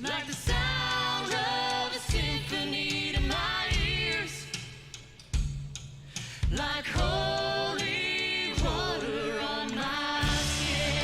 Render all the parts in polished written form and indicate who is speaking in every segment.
Speaker 1: like the sound of a symphony to my ears, like holy water on my skin.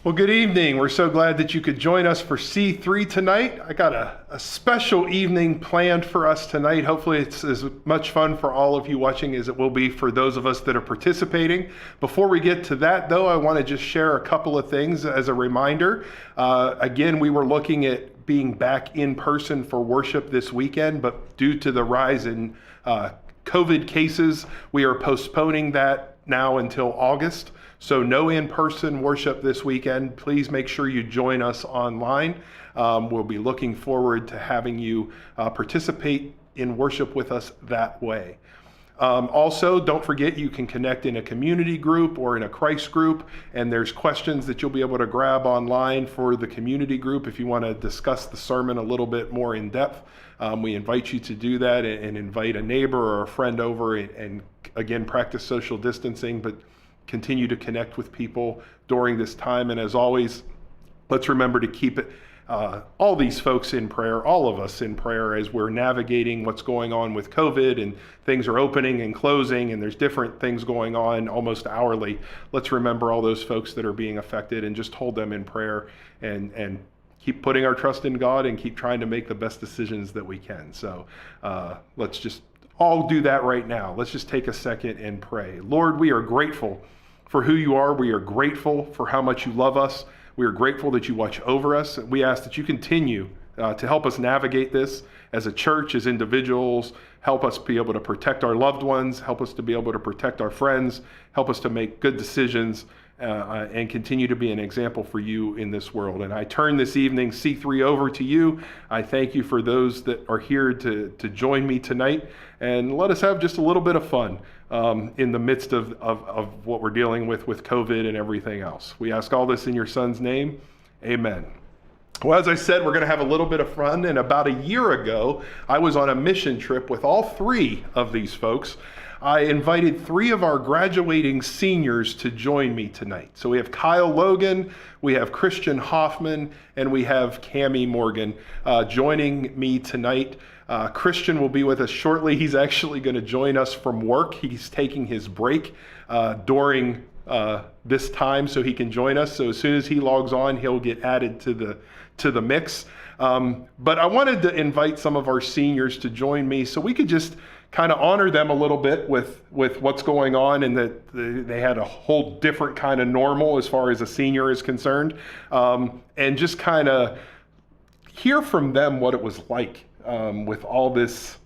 Speaker 2: Well, good evening. We're so glad that you could join us for C3 tonight. I got a special evening planned for us tonight. Hopefully it's as much fun for all of you watching as it will be for those of us that are participating. Before we get to that, though, I want to just share a couple of things as a reminder. Again, we were looking at being back in person for worship this weekend, but due to the rise in COVID cases, we are postponing that now until August. So no in-person worship this weekend. Please make sure you join us online. We'll be looking forward to having you participate in worship with us that way. Also, don't forget you can connect in a community group or in a Christ group, and there's questions that you'll be able to grab online for the community group if you want to discuss the sermon a little bit more in depth. We invite you to do that and invite a neighbor or a friend over and again, practice social distancing, but continue to connect with people during this time. And as always, let's remember to keep it all these folks in prayer, all of us in prayer as we're navigating what's going on with COVID and things are opening and closing and there's different things going on almost hourly. Let's remember all those folks that are being affected and just hold them in prayer and keep putting our trust in God and keep trying to make the best decisions that we can. So let's just all do that right now. Let's just take a second and pray. Lord, we are grateful for who you are. We are grateful for how much you love us. We are grateful that you watch over us. We ask that you continue to help us navigate this as a church, as individuals. Help us be able to protect our loved ones. Help us to be able to protect our friends. Help us to make good decisions and continue to be an example for you in this world. And I turn this evening C3 over to you. I thank you for those that are here to join me tonight. And let us have just a little bit of fun in the midst of what we're dealing with COVID and everything else. We ask all this in your son's name. Amen. Well, as I said, we're going to have a little bit of fun. And about a year ago, I was on a mission trip with all three of these folks. I invited three of our graduating seniors to join me tonight. So we have Kyle Logan, we have Christian Hoffman, and we have Cammie Morgan joining me tonight. Christian will be with us shortly. He's actually going to join us from work. He's taking his break during this time so he can join us. So as soon as he logs on, he'll get added to the mix. But I wanted to invite some of our seniors to join me so we could just kind of honor them a little bit with what's going on, and that they had a whole different kind of normal as far as a senior is concerned, and just kind of hear from them what it was like with all this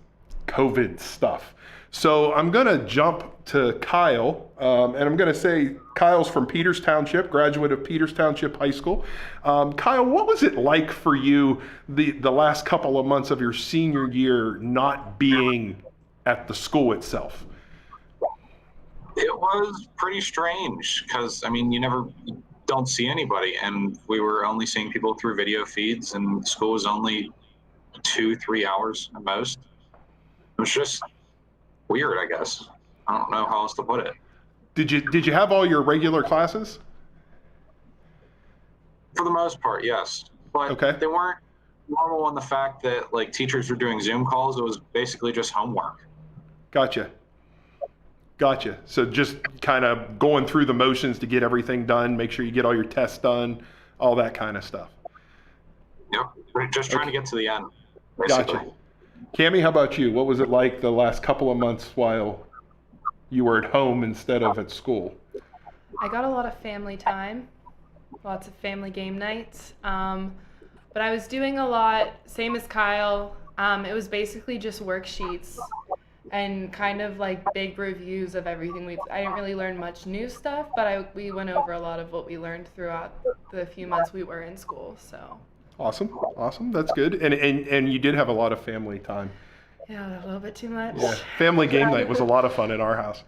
Speaker 2: COVID stuff. So I'm going to jump to Kyle, and I'm going to say Kyle's from Peters Township, graduate of Peters Township High School. Kyle, what was it like for you the last couple of months of your senior year not being at the school itself?
Speaker 3: It was pretty strange because, I mean, you don't see anybody, and we were only seeing people through video feeds, and school was only 2-3 hours at most. It was just weird, I guess. I don't know how else to put it.
Speaker 2: Did you have all your regular classes?
Speaker 3: For the most part, yes. But
Speaker 2: okay.
Speaker 3: They weren't normal in the fact that like teachers were doing Zoom calls. It was basically just homework.
Speaker 2: Gotcha. So just kind of going through the motions to get everything done, make sure you get all your tests done, all that kind of stuff.
Speaker 3: Yep. We're just trying to get to the end, basically.
Speaker 2: Gotcha. Cammie, how about you? What was it like the last couple of months while you were at home instead of at school?
Speaker 4: I got a lot of family time, lots of family game nights, but I was doing a lot, same as Kyle. It was basically just worksheets and kind of like big reviews of everything. I didn't really learn much new stuff, but we went over a lot of what we learned throughout the few months we were in school. So
Speaker 2: awesome. That's good. And you did have a lot of family time.
Speaker 4: Yeah, a little bit too much.
Speaker 2: Yeah, family game night was a lot of fun in our house.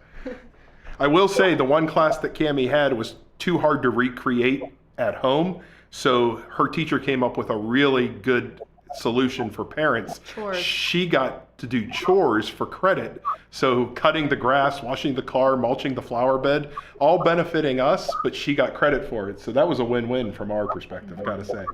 Speaker 2: I will say the one class that Cammie had was too hard to recreate at home, so her teacher came up with a really good solution for parents.
Speaker 4: Chores.
Speaker 2: She got to do chores for credit. So cutting the grass, washing the car, mulching the flower bed, all benefiting us, but she got credit for it. So that was a win-win from our perspective, gotta say.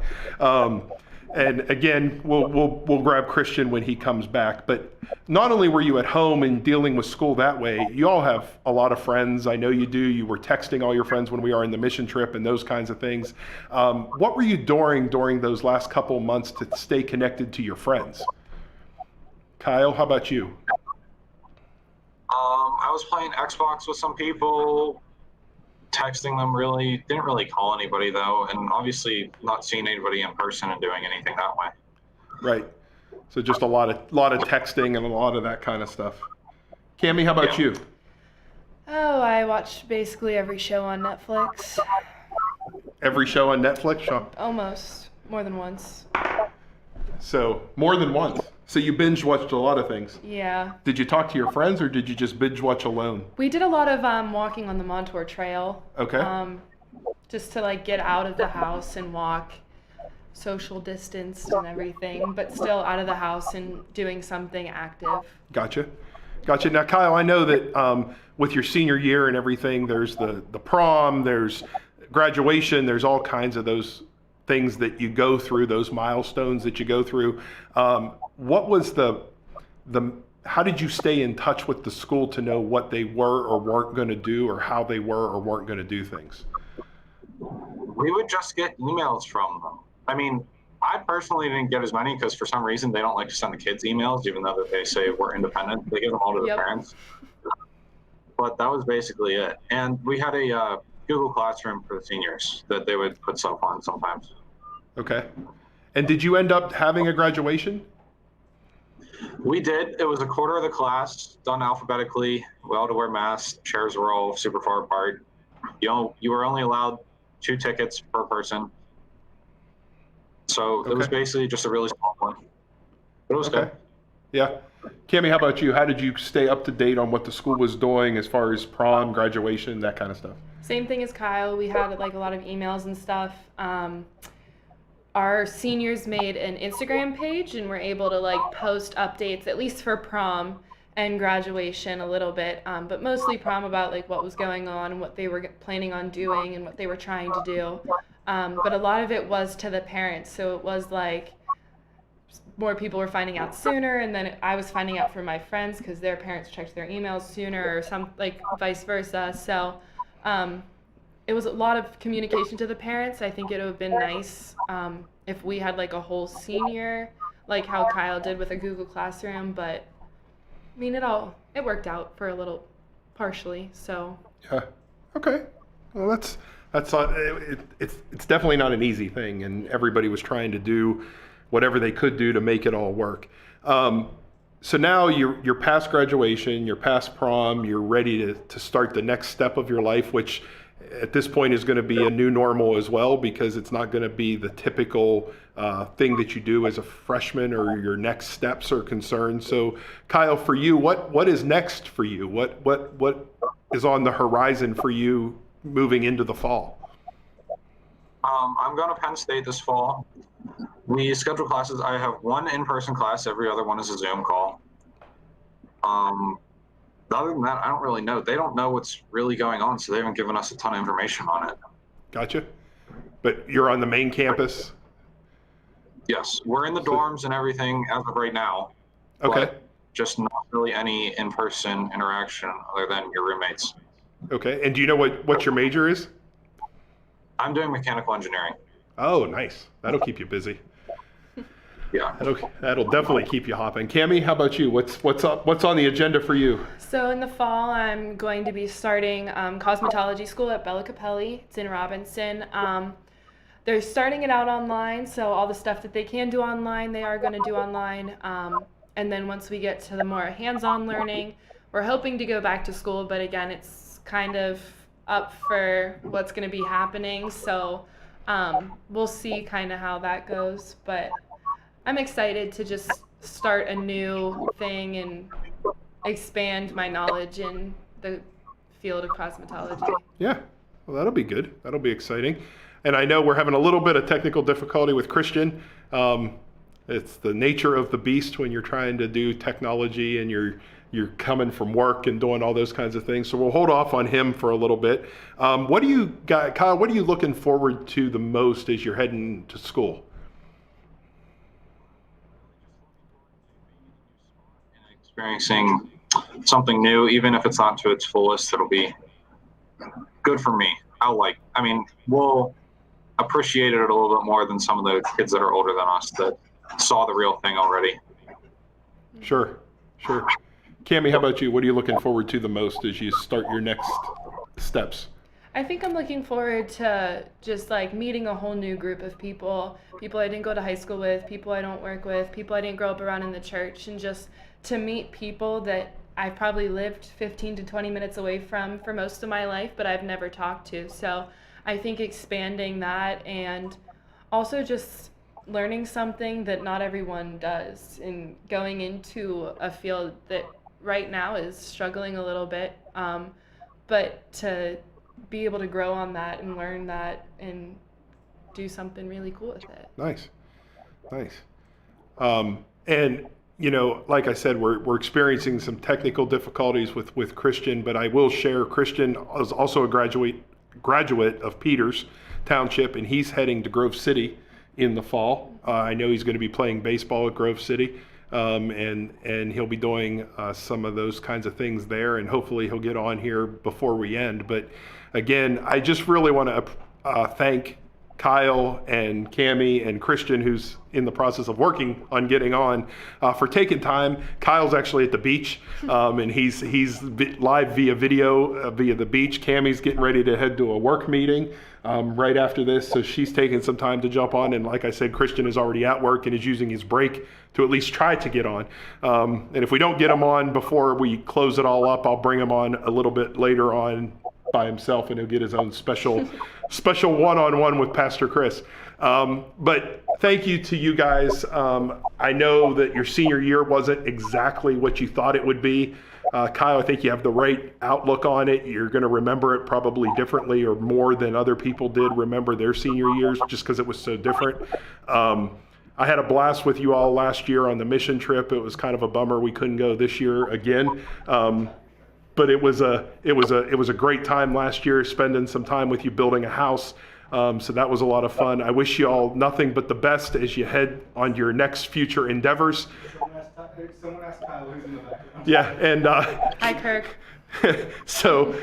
Speaker 2: And again, we'll grab Christian when he comes back. But not only were you at home and dealing with school that way, you all have a lot of friends. I know you do. You were texting all your friends when we are in the mission trip and those kinds of things. What were you doing during those last couple months to stay connected to your friends? Kyle, how about you?
Speaker 3: I was playing Xbox with some people, texting them. Didn't really call anybody though, and obviously not seeing anybody in person and doing anything that way.
Speaker 2: Right. So just a lot of texting and a lot of that kind of stuff. Cammie, how about you?
Speaker 4: Oh, I watch basically every show on Netflix.
Speaker 2: Every show on Netflix, Sean?
Speaker 4: Almost. More than once.
Speaker 2: So more than once. So you binge watched a lot of things.
Speaker 4: Yeah.
Speaker 2: Did you talk to your friends or did you just binge watch alone?
Speaker 4: We did a lot of walking on the Montour Trail.
Speaker 2: Okay.
Speaker 4: Just to like get out of the house and walk, social distance and everything, but still out of the house and doing something active.
Speaker 2: Gotcha. Now, Kyle, I know that with your senior year and everything, there's the prom, there's graduation, there's all kinds of those things that you go through, those milestones that you go through. What was how did you stay in touch with the school to know what they were or weren't going to do, or how they were or weren't going to do things?
Speaker 3: We would just get emails from them. I mean, I personally didn't get as many because for some reason they don't like to send the kids emails, even though that they say we're independent. They give them all to the parents. But that was basically it. And we had a Google Classroom for the seniors that they would put stuff on sometimes.
Speaker 2: Okay. And did you end up having a graduation?
Speaker 3: We did. It was a quarter of the class done alphabetically. We all had to wear masks. Chairs were all super far apart. You were only allowed 2 tickets per person. So it was basically just a really small one. But it was good.
Speaker 2: Yeah. Cammie, how about you? How did you stay up to date on what the school was doing as far as prom, graduation, that kind of stuff?
Speaker 4: Same thing as Kyle. We had like a lot of emails and stuff. Our seniors made an Instagram page and were able to like post updates, at least for prom and graduation a little bit, but mostly prom, about like what was going on and what they were planning on doing and what they were trying to do. But a lot of it was to the parents, so it was like more people were finding out sooner, and then I was finding out from my friends because their parents checked their emails sooner, or some like vice versa. So it was a lot of communication to the parents. I think it would have been nice if we had like a whole senior, like how Kyle did with a Google Classroom, but I mean, it worked out for a little, partially, so.
Speaker 2: Yeah. Okay. Well, that's not, it's definitely not an easy thing, and everybody was trying to do whatever they could do to make it all work. So now you're past graduation, you're past prom, you're ready to start the next step of your life, which at this point is going to be a new normal as well, because it's not going to be the typical thing that you do as a freshman, or your next steps are concerned. So Kyle, for you, what is next for you? What is on the horizon for you moving into the fall?
Speaker 3: I'm going to Penn State this fall. We schedule classes. I have one in-person class. Every other one is a Zoom call. Other than that, I don't really know. They don't know what's really going on, so they haven't given us a ton of information on it.
Speaker 2: Gotcha. But you're on the main campus?
Speaker 3: Yes, we're in the dorms and everything as of right now.
Speaker 2: Okay.
Speaker 3: But just not really any in-person interaction other than your roommates.
Speaker 2: Okay. And do you know what your major is?
Speaker 3: I'm doing mechanical engineering.
Speaker 2: Oh, nice. That'll keep you busy.
Speaker 3: Yeah.
Speaker 2: That'll definitely keep you hopping. Cammie, how about you? What's up? What's on the agenda for you?
Speaker 4: So in the fall, I'm going to be starting cosmetology school at Bella Capelli. It's in Robinson. They're starting it out online, so all the stuff that they can do online, they are going to do online. And then once we get to the more hands-on learning, we're hoping to go back to school, but again, it's kind of up for what's going to be happening. So we'll see kind of how that goes, but I'm excited to just start a new thing and expand my knowledge in the field of cosmetology.
Speaker 2: Yeah, well, that'll be good. That'll be exciting. And I know we're having a little bit of technical difficulty with Christian. it's the nature of the beast when you're trying to do technology and you're coming from work and doing all those kinds of things. So we'll hold off on him for a little bit. What do you got, Kyle? What are you looking forward to the most as you're heading to school?
Speaker 3: Experiencing something new, even if it's not to its fullest, it'll be good for me. We'll appreciate it a little bit more than some of the kids that are older than us that saw the real thing already.
Speaker 2: Sure. Cammie, how about you? What are you looking forward to the most as you start your next steps?
Speaker 4: I think I'm looking forward to just like meeting a whole new group of people I didn't go to high school with, people I don't work with, people I didn't grow up around in the church, and just to meet people that I've probably lived 15 to 20 minutes away from for most of my life, but I've never talked to. So I think expanding that, and also just learning something that not everyone does, and going into a field that right now is struggling a little bit, but to be able to grow on that and learn that and do something really cool with it.
Speaker 2: Nice. And like I said, we're experiencing some technical difficulties with Christian, but I will share Christian is also a graduate of Peters Township, and he's heading to Grove City in the fall. I know he's going to be playing baseball at Grove City, and he'll be doing some of those kinds of things there, and hopefully he'll get on here before we end. But again, I just really want to thank Kyle and Cammie and Christian, who's in the process of working on getting on, for taking time. Kyle's actually at the beach, and he's live via video via the beach. Cammie's getting ready to head to a work meeting right after this, so she's taking some time to jump on. And like I said, Christian is already at work and is using his break to at least try to get on. And if we don't get him on before we close it all up, I'll bring him on a little bit later on by himself, and he'll get his own special one-on-one with Pastor Chris. But thank you to you guys. I know that your senior year wasn't exactly what you thought it would be. Kyle, I think you have the right outlook on it. You're going to remember it probably differently or more than other people did remember their senior years, just because it was so different. I had a blast with you all last year on the mission trip. It was kind of a bummer we couldn't go this year again. But it was a great time last year, spending some time with you building a house. So that was a lot of fun. I wish you all nothing but the best as you head on your next future endeavors.
Speaker 5: Someone asked Kyle who's in the background.
Speaker 2: Yeah, and
Speaker 4: Hi, Kirk.
Speaker 2: so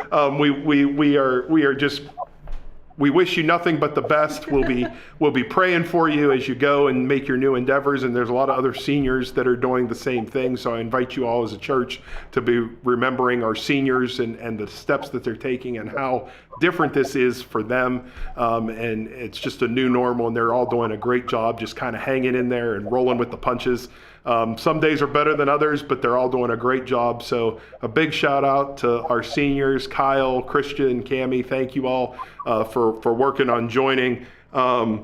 Speaker 2: we wish you nothing but the best. We'll be praying for you as you go and make your new endeavors. And there's a lot of other seniors that are doing the same thing. So I invite you all as a church to be remembering our seniors and the steps that they're taking and how different this is for them. And it's just a new normal, and they're all doing a great job, just kind of hanging in there and rolling with the punches. Some days are better than others, but they're all doing a great job. So a big shout out to our seniors, Kyle, Christian, Cammie. Thank you all for working on joining. I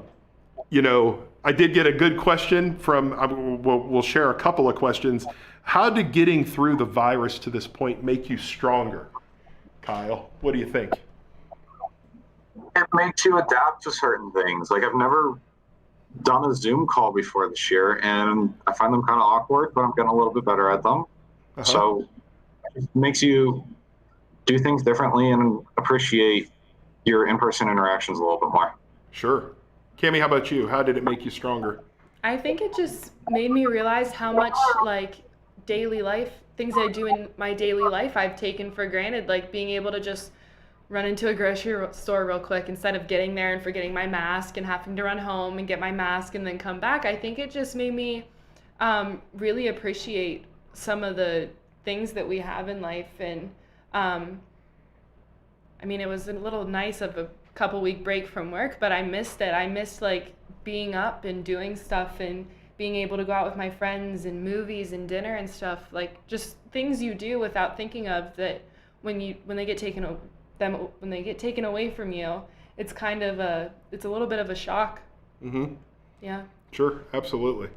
Speaker 2: did get a good question from, we'll share a couple of questions. How did getting through the virus to this point make you stronger? Kyle, what do you think?
Speaker 3: It makes you adapt to certain things. Like, I've never done a Zoom call before this year, and I find them kind of awkward, but I'm getting a little bit better at them. So it makes you do things differently and appreciate your in-person interactions a little bit more.
Speaker 2: Sure. Cammie, how about you? How did it make you stronger?
Speaker 4: I think it just made me realize how much daily life, things I do in my daily life, I've taken for granted, like being able to just run into a grocery store real quick instead of getting there and forgetting my mask and having to run home and get my mask and then come back. I think it just made me really appreciate some of the things that we have in life. And it was a little nice of a couple week break from work, but I missed it. I missed being up and doing stuff and being able to go out with my friends and movies and dinner and stuff, just things you do without thinking of, that when they get taken away from you, it's kind of it's a little bit of a shock.
Speaker 2: Mm-hmm.
Speaker 4: Yeah.
Speaker 2: Sure, absolutely.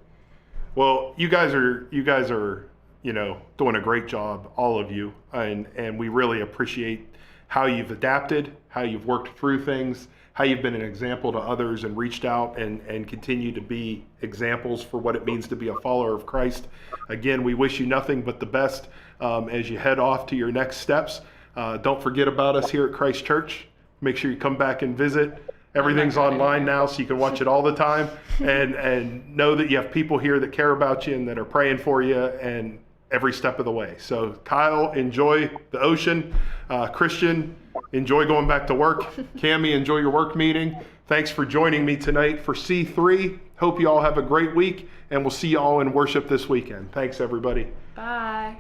Speaker 2: Well, you guys are doing a great job, all of you, and we really appreciate how you've adapted, how you've worked through things, how you've been an example to others and reached out and continue to be examples for what it means to be a follower of Christ. Again, we wish you nothing but the best as you head off to your next steps. Don't forget about us here at Christ Church. Make sure you come back and visit. Everything's online now, so you can watch it all the time, and know that you have people here that care about you and that are praying for you and every step of the way. So Kyle, enjoy the ocean. Christian, enjoy going back to work. Cammie, enjoy your work meeting. Thanks for joining me tonight for C3. Hope you all have a great week, and we'll see you all in worship this weekend. Thanks, everybody.
Speaker 4: Bye.